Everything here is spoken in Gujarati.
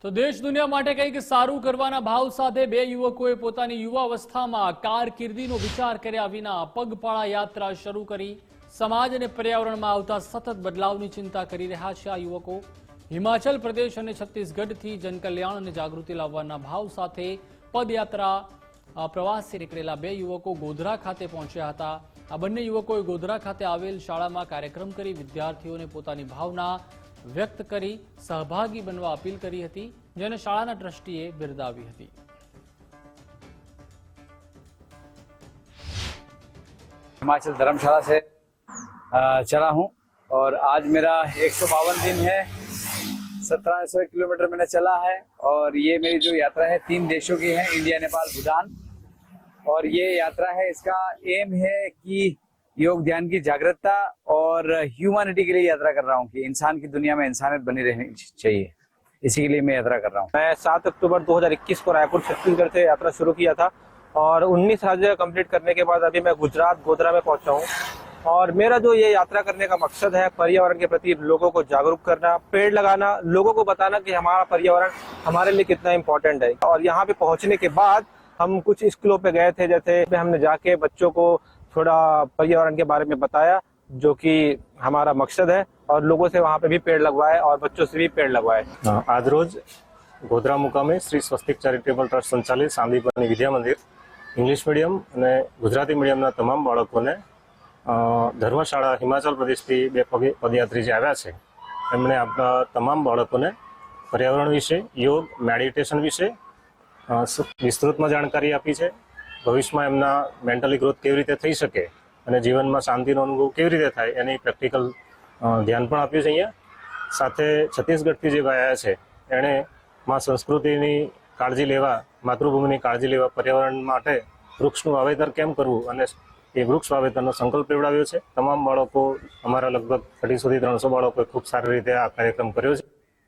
તો દેશ દુનિયા માટે કંઈક સારું કરવાના ભાવ સાથે બે યુવકોએ પોતાની યુવાવસ્થામાં કારકિર્દીનો વિચાર કર્યા વિના પગપાળા યાત્રા શરૂ કરી સમાજ અને પર્યાવરણમાં આવતા સતત બદલાવની ચિંતા કરી રહ્યા છે આ યુવકો હિમાચલ પ્રદેશ અને છત્તીસગઢથી જનકલ્યાણ અને જાગૃતિ લાવવાના ભાવ સાથે પદયાત્રા પ્રવાસે નીકળેલા બે યુવકો ગોધરા ખાતે પહોંચ્યા હતા આ બંને યુવકોએ ગોધરા ખાતે આવેલ શાળામાં કાર્યક્રમ કરી વિદ્યાર્થીઓને પોતાની ભાવના व्यक्त કરી सहभागी बनवा अपील કરી હતી જેને શાળાના ટ્રસ્ટીએ બિરદાવી હતી। हिमाचल धर्मशाला से चला हूं और आज मेरा 152 दिन है। 1700 किलोमीटर मैंने चला है और ये मेरी जो यात्रा है 3 देशों की है, इंडिया, नेपाल, भूटान। और ये यात्रा है, इसका एम है कि योग ध्यान की जागरूकता और ह्यूमैनिटी के लिए यात्रा कर रहा हूँ कि इंसान की दुनिया में इंसानियत बनी रहनी चाहिए, इसी के लिए मैं यात्रा कर रहा हूँ। मैं 7 अक्टूबर 2021 को रायपुर छत्तीसगढ़ से यात्रा शुरू किया था और 19 राज्य कंप्लीट करने के बाद अभी मैं गुजरात गोधरा में पहुंचा हूँ। और मेरा जो ये यात्रा करने का मकसद है पर्यावरण के प्रति लोगों को जागरूक करना, पेड़ लगाना, लोगों को बताना कि हमारा पर्यावरण हमारे लिए कितना इम्पोर्टेंट है। और यहाँ पे पहुँचने के बाद हम कुछ स्कूलों पे गए थे, जैसे हमने जाके बच्चों को थोड़ा पर्यावरण के बारे में बताया जो कि हमारा मकसद है और लोगों से वहाँ पे भी पेड़ लगवाए और बच्चों से भी पेड़ लगवाए। आज रोज गोधरा मुकामे श्री स्वस्तिक चैरिटेबल ट्रस्ट संचालित सांदीपनी विद्या मंदिर इंग्लिश मीडियम અને ગુજરાતી મીડિયમના તમામ બાળકોને ધર્મશાળા હિમાચલ પ્રદેશથી બે પદયાત્રી જે આવ્યા છે એમણે આપણા તમામ બાળકોને પર્યાવરણ વિશે, યોગ, મેડિટેશન વિશે વિસ્તૃતમાં જાણકારી આપી છે। ભવિષ્યમાં એમના મેન્ટલી ગ્રોથ કેવી રીતે થઈ શકે અને જીવનમાં શાંતિનો અનુભવ કેવી રીતે થાય એની પ્રેક્ટિકલ ધ્યાન પણ આપ્યું છે। અહીંયા સાથે છત્તીસગઢથી જે ભાઈ આવ્યા છે એણે માં સંસ્કૃતિની કાળજી લેવા, માતૃભૂમિની કાળજી લેવા, પર્યાવરણ માટે વૃક્ષનું વાવેતર કેમ કરવું અને એ વૃક્ષ વાવેતરનો સંકલ્પ લેવડાવ્યો છે। તમામ બાળકો, અમારા લગભગ 250 થી 300 બાળકોએ ખૂબ સારી રીતે આ કાર્યક્રમ કર્યો છે।